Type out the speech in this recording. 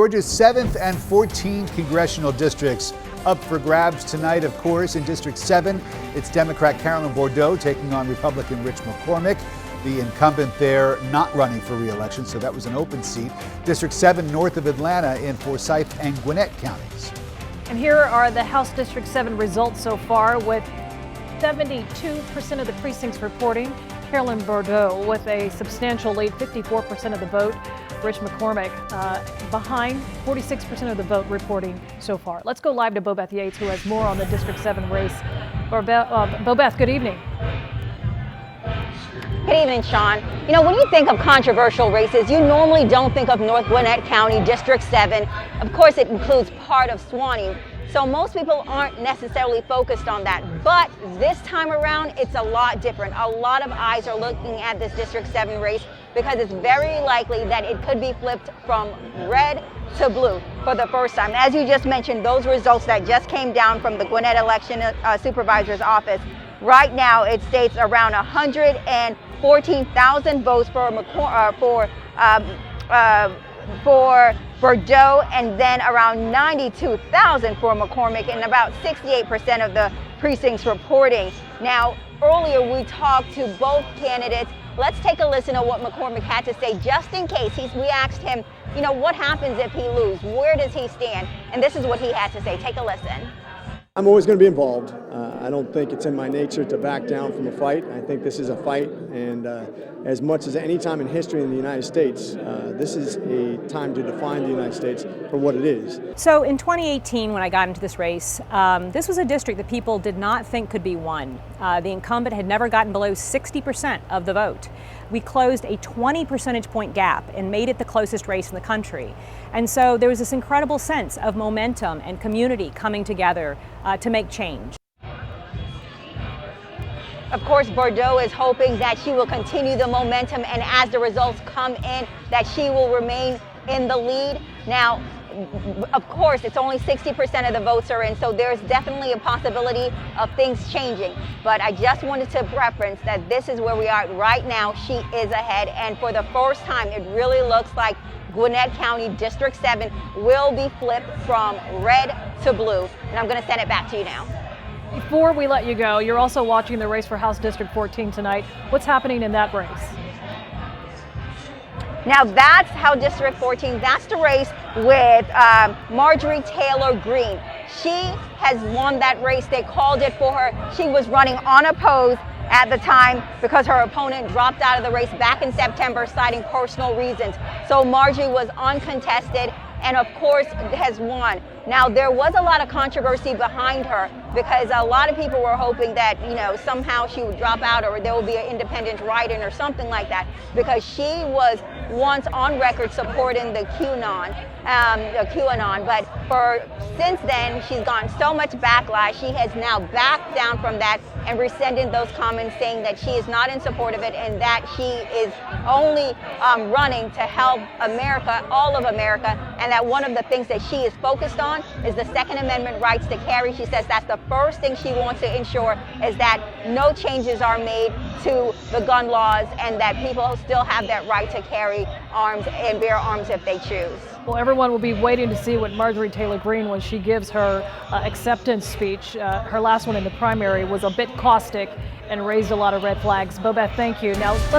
Georgia's 7th and 14th congressional districts up for grabs tonight, of course. In District 7, it's Democrat Carolyn Bourdeux taking on Republican Rich McCormick, the incumbent there not running for re-election, so that was an open seat. District 7 north of Atlanta in Forsyth and Gwinnett counties. And here are the House District 7 results so far, with 72% of the precincts reporting Carolyn Bourdeux with a substantial lead, 54% of the vote. Rich McCormick behind, 46% of the vote reporting so far. Let's go live to Bobeth Yates, who has more on the District 7 race. Bobeth, good evening. Good evening, Sean. You know, when you think of controversial races, you normally don't think of North Gwinnett County, District 7. Of course, it includes part of Suwanee. So most people aren't necessarily focused on that. But this time around, it's a lot different. A lot of eyes are looking at this District 7 race because it's very likely that it could be flipped from red to blue for the first time. As you just mentioned, those results that just came down from the Gwinnett Election Supervisor's Office, right now it states around 114,000 votes for Bourdeux, and then around 92,000 for McCormick, and about 68% of the precincts reporting. Now, earlier we talked to both candidates. Let's take a listen to what McCormick had to say, just in case. We asked him, you know, what happens if he loses? Where does he stand? And this is what he had to say. Take a listen. I'm always going to be involved. I don't think it's in my nature to back down from a fight. I think this is a fight, and as much as any time in history in the United States, this is a time to define the United States for what it is. So in 2018, when I got into this race, this was a district that people did not think could be won. The incumbent had never gotten below 60% of the vote. We closed a 20 percentage point gap and made it the closest race in the country. And so there was this incredible sense of momentum and community coming together to make change. Of course, Bourdeux is hoping that she will continue the momentum, and as the results come in, that she will remain in the lead. Now, of course, it's only 60% of the votes are in, so there's definitely a possibility of things changing. But I just wanted to reference that this is where we are right now. She is ahead, and for the first time, it really looks like Gwinnett County District 7 will be flipped from red to blue. And I'm going to send it back to you now. Before we let you go, you're also watching the race for House District 14 tonight. What's happening in that race? Now that's how District 14, that's the race with Marjorie Taylor Greene. She has won that race. They called it for her. She was running unopposed at the time because her opponent dropped out of the race back in September, citing personal reasons. So Marjorie was uncontested and of course has won. Now there was a lot of controversy behind her because a lot of people were hoping that, you know, somehow she would drop out or there will be an independent write-in or something like that, because she was once on record supporting the QAnon, but since then she's gotten so much backlash. She has now backed down from that and rescinded those comments, saying that she is not in support of it and that she is only running to help America, all of America, and that one of the things that she is focused on is the Second Amendment rights to carry. She says that's the first thing she wants to ensure, is that no changes are made to the gun laws and that people still have that right to carry arms and bear arms if they choose. Well, everyone will be waiting to see what Marjorie Taylor Greene, when she gives her acceptance speech. Her last one in the primary was a bit caustic and raised a lot of red flags. Bobeth, thank you. Now let's